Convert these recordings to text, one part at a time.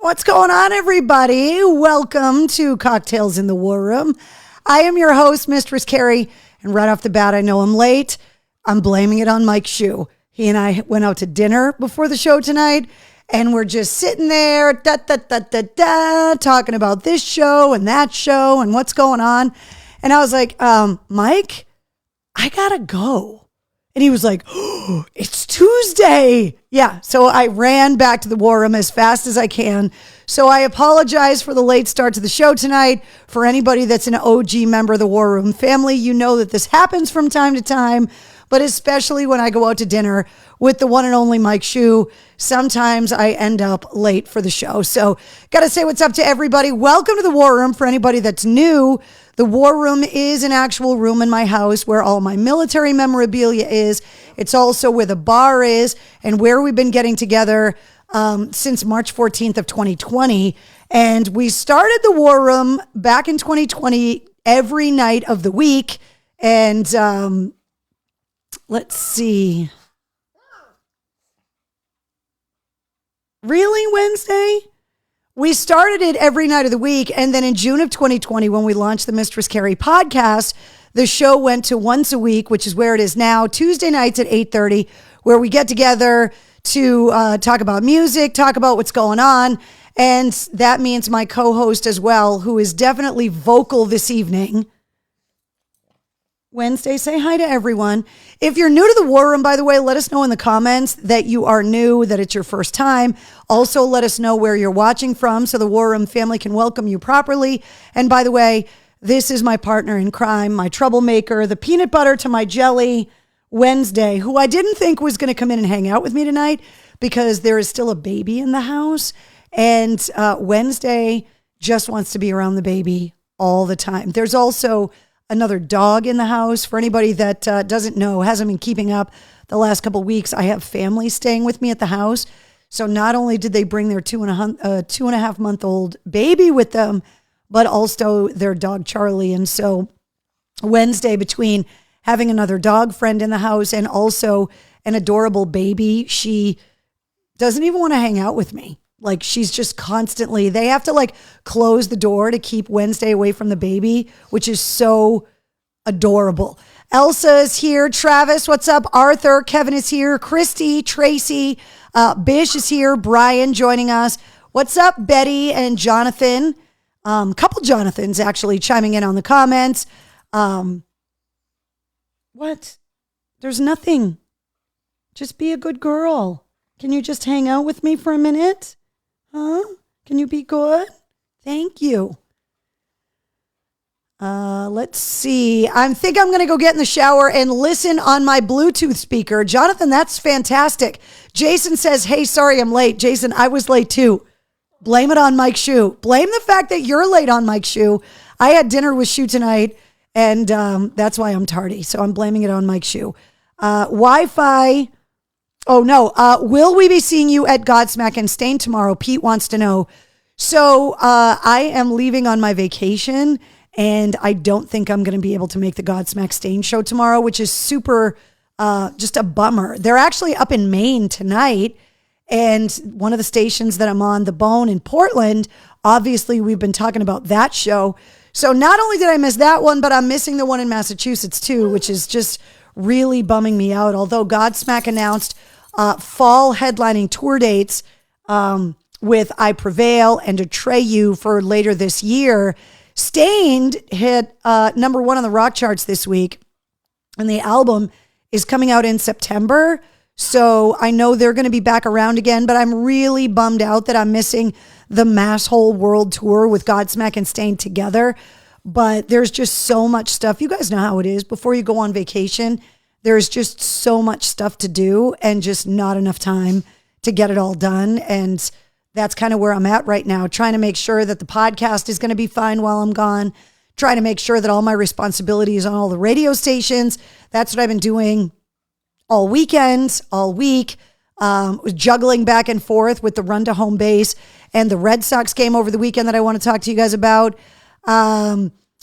What's going on, everybody? Welcome to Cocktails in the War Room. I am your host, Mistress Carrie, and right off the bat, I know I'm late. I'm blaming it on Mike Shue. He and I went out to dinner before the show tonight, and we're just sitting there, talking about this show and that show and what's going on. And I was like, Mike, I gotta go. And he was like, oh, it's Tuesday. Yeah, so I ran back to the War Room as fast as I can. So I apologize for the late start to the show tonight. For anybody that's an OG member of the War Room family, you know that this happens from time to time, but especially when I go out to dinner with the one and only Mike Shue, sometimes I end up late for the show. So got to say what's up to everybody. Welcome to the War Room. For anybody that's new, the War Room is an actual room in my house where all my military memorabilia is. It's also where the bar is and where we've been getting together since March 14th of 2020. And we started the War Room back in 2020 every night of the week. And let's see. Really, Wednesday? We started it every night of the week, and then in June of 2020, when we launched the Mistress Carrie podcast, the show went to once a week, which is where it is now, Tuesday nights at 8:30, where we get together to talk about music, talk about what's going on, and that means my co-host as well, who is definitely vocal this evening. Wednesday, say hi to everyone. If you're new to the War Room, by the way, let us know in the comments that you are new, that it's your first time. Also, let us know where you're watching from so the War Room family can welcome you properly. And by the way, this is my partner in crime, my troublemaker, the peanut butter to my jelly, Wednesday, who I didn't think was going to come in and hang out with me tonight because there is still a baby in the house. And Wednesday just wants to be around the baby all the time. There's also another dog in the house. For anybody that doesn't know, hasn't been keeping up the last couple of weeks, I have family staying with me at the house. So not only did they bring their 2.5 month old baby with them, but also their dog Charlie. And so Wednesday, between having another dog friend in the house and also an adorable baby, she doesn't even want to hang out with me. Like, she's just constantly, they have to like close the door to keep Wednesday away from the baby, which is so adorable. Elsa is here. Travis, what's up? Arthur, Kevin is here. Christy, Tracy, Bish is here. Brian joining us. What's up, Betty and Jonathan? Couple Jonathans actually chiming in on the comments. What? There's nothing. Just be a good girl. Can you just hang out with me for a minute? Huh? Can you be good? Thank you. Let's see. I think I'm going to go get in the shower and listen on my Bluetooth speaker. Jonathan, that's fantastic. Jason says, hey, sorry I'm late. Jason, I was late too. Blame it on Mike Shue. Blame the fact that you're late on Mike Shue. I had dinner with Shue tonight, and that's why I'm tardy. So I'm blaming it on Mike Shue. Wi-Fi. Oh, no. Will we be seeing you at Godsmack and Stain tomorrow? Pete wants to know. So I am leaving on my vacation, and I don't think I'm going to be able to make the Godsmack Stain show tomorrow, which is super just a bummer. They're actually up in Maine tonight, and one of the stations that I'm on, The Bone in Portland, obviously we've been talking about that show. So not only did I miss that one, but I'm missing the one in Massachusetts too, which is just really bumming me out. Although Godsmack announced fall headlining tour dates with I Prevail and Atreyu for later this year. Stained hit number one on the rock charts this week, and the album is coming out in September. So I know they're going to be back around again, but I'm really bummed out that I'm missing the Masshole World Tour with Godsmack and Stained together. But there's just so much stuff. You guys know how it is. Before you go on vacation, there's just so much stuff to do and just not enough time to get it all done. And that's kind of where I'm at right now, trying to make sure that the podcast is going to be fine while I'm gone, trying to make sure that all my responsibilities on all the radio stations. That's what I've been doing all weekend, all week. Was juggling back and forth with the run to home base and the Red Sox game over the weekend that I want to talk to you guys about.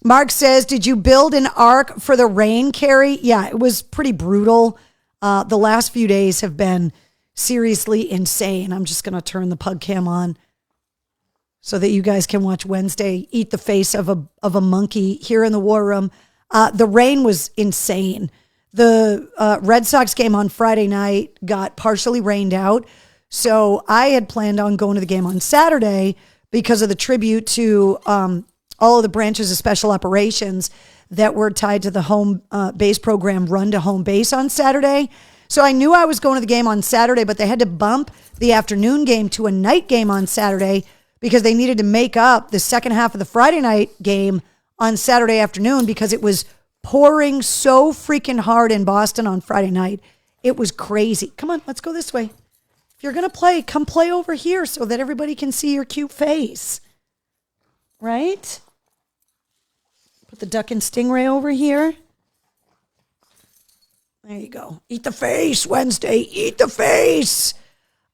Mark says, did you build an ark for the rain, Carrie? Yeah, it was pretty brutal. The last few days have been seriously insane. I'm just going to turn the pug cam on. so that you guys can watch Wednesday eat the face of a monkey here in the War Room. The rain was insane. The Red Sox game on Friday night got partially rained out. So I had planned on going to the game on Saturday because of the tribute to all of the branches of special operations that were tied to the home base program Run to Home Base on Saturday. So I knew I was going to the game on Saturday, but they had to bump the afternoon game to a night game on Saturday because they needed to make up the second half of the Friday night game on Saturday afternoon because it was pouring so freaking hard in Boston on Friday night. It was crazy. Come on, let's go this way. If you're going to play, come play over here so that everybody can see your cute face. Right? Put the duck and stingray over here. There you go. Eat the face, Wednesday. Eat the face.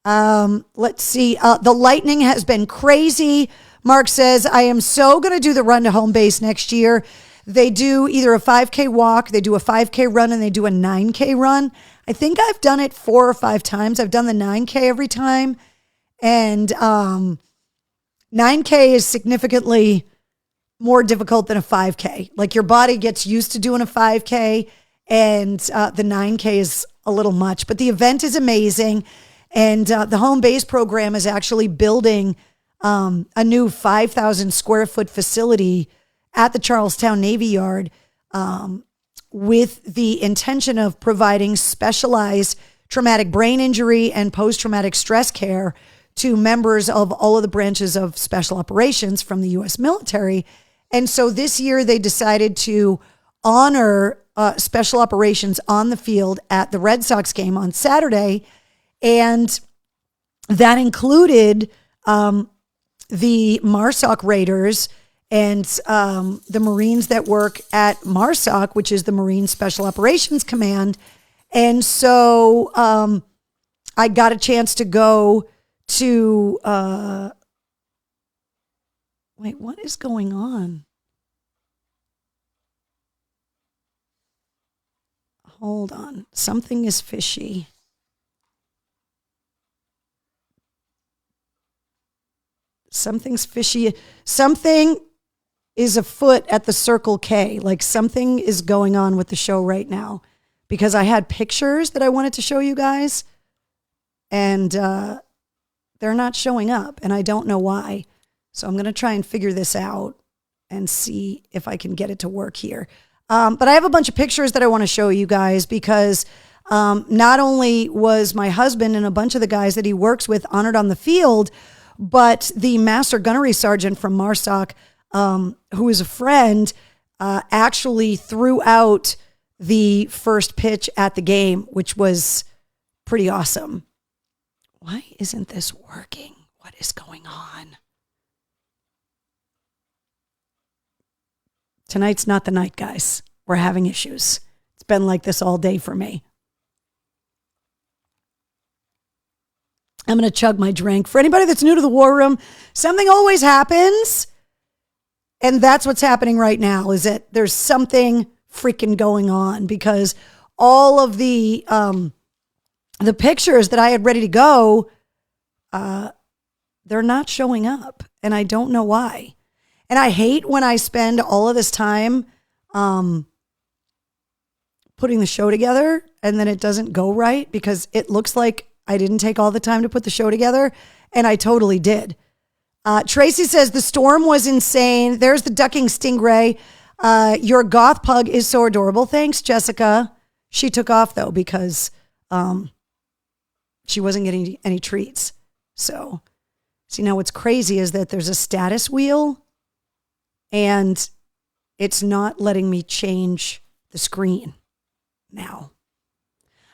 Let's see. The lightning has been crazy. Mark says, I am so going to do the Run to Home Base next year. They do either a 5K walk, they do a 5K run, and they do a 9K run. I think I've done it 4 or 5 times. I've done the 9K every time. And 9K is significantly more difficult than a 5K. Like your body gets used to doing a 5K, and the 9K is a little much. But the event is amazing. And the home base program is actually building a new 5,000 square foot facility at the Charlestown Navy Yard with the intention of providing specialized traumatic brain injury and post-traumatic stress care to members of all of the branches of special operations from the U.S. military. And so this year they decided to honor special operations on the field at the Red Sox game on Saturday. And that included the MARSOC Raiders and the Marines that work at MARSOC, which is the Marine Special Operations Command. And so I got a chance to go to, wait, what is going on? Hold on. Something is fishy. Something's fishy. Something is afoot at the Circle K. Like something is going on with the show right now because I had pictures that I wanted to show you guys and they're not showing up and I don't know why. So I'm going to try and figure this out and see if I can get it to work here. But I have a bunch of pictures that I want to show you guys because not only was my husband and a bunch of the guys that he works with honored on the field, but the Master Gunnery Sergeant from MARSOC, who is a friend, actually threw out the first pitch at the game, which was pretty awesome. Why isn't this working? What is going on? Tonight's not the night, guys. We're having issues. It's been like this all day for me. I'm going to chug my drink. For anybody that's new to the War Room, something always happens. And that's what's happening right now, is that there's something freaking going on because all of the pictures that I had ready to go, they're not showing up. And I don't know why. And I hate when I spend all of this time putting the show together and then it doesn't go right because it looks like I didn't take all the time to put the show together, and I totally did. Tracy says, the storm was insane. There's the ducking stingray. Your goth pug is so adorable. Thanks, Jessica. She took off, though, because she wasn't getting any treats. So, see, now what's crazy is that there's a status wheel, and it's not letting me change the screen now.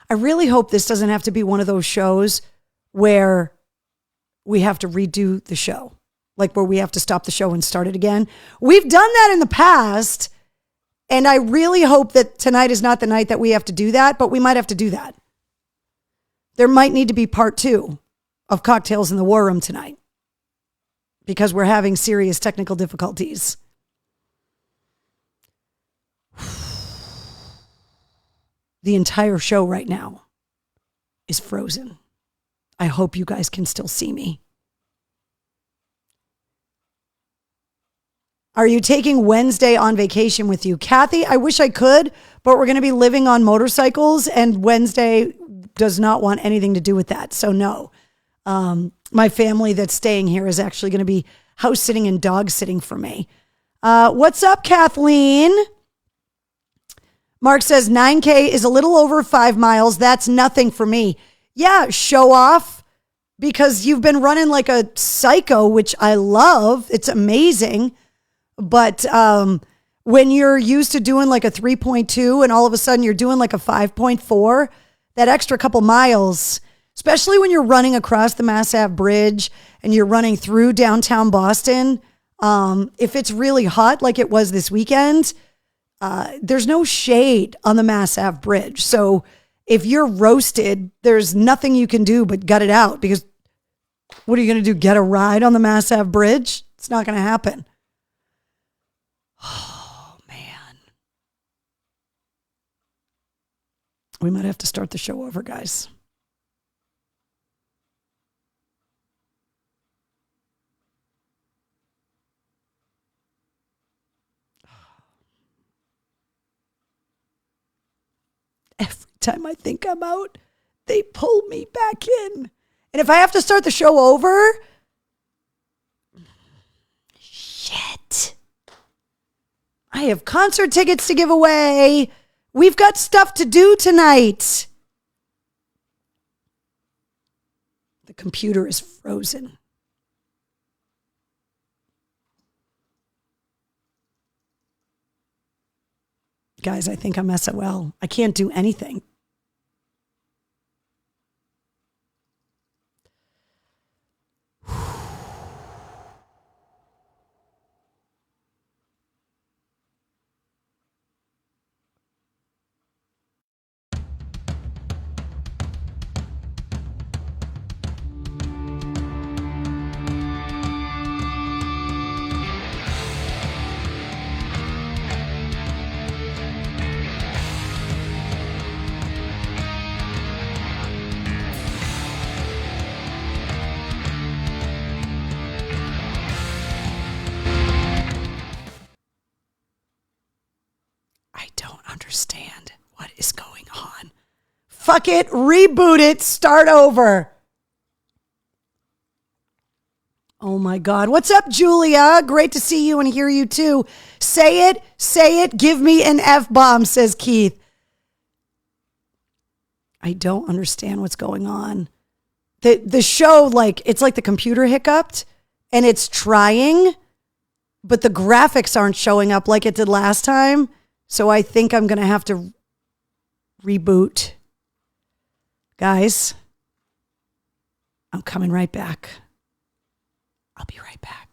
I really hope this doesn't have to be one of those shows where we have to redo the show, like where we have to stop the show and start it again. We've done that in the past, and I really hope that tonight is not the night that we have to do that, but we might have to do that. There might need to be part 2 of Cocktails in the War Room tonight because we're having serious technical difficulties. The entire show right now is frozen. I hope you guys can still see me. Are you taking Wednesday on vacation with you? Kathy, I wish I could, but we're going to be living on motorcycles and Wednesday does not want anything to do with that. So no, my family that's staying here is actually going to be house sitting and dog sitting for me. What's up, Kathleen? Mark says 9K is a little over 5 miles. That's nothing for me. Yeah, show off because you've been running like a psycho, which I love. It's amazing. But when you're used to doing like a 3.2 and all of a sudden you're doing like a 5.4, that extra couple miles, especially when you're running across the Mass Ave Bridge and you're running through downtown Boston, if it's really hot like it was this weekend, there's no shade on the Mass Ave Bridge. So if you're roasted, there's nothing you can do but gut it out because what are you going to do? Get a ride on the Mass Ave Bridge? It's not going to happen. Oh, man. We might have to start the show over, guys. Every time I think I'm out, they pull me back in. And if I have to start the show over, shit. I have concert tickets to give away. We've got stuff to do tonight. The computer is frozen. Guys, I think I'm SOL. I can't do anything. Understand what is going on. Fuck it, reboot it, start over. Oh my God. What's up, Julia? Great to see you and hear you too. Say it, give me an F-bomb, says Keith. I don't understand what's going on. The show, like, it's like the computer hiccuped and it's trying, but the graphics aren't showing up like it did last time. So I think I'm going to have to reboot. Guys, I'm coming right back. I'll be right back.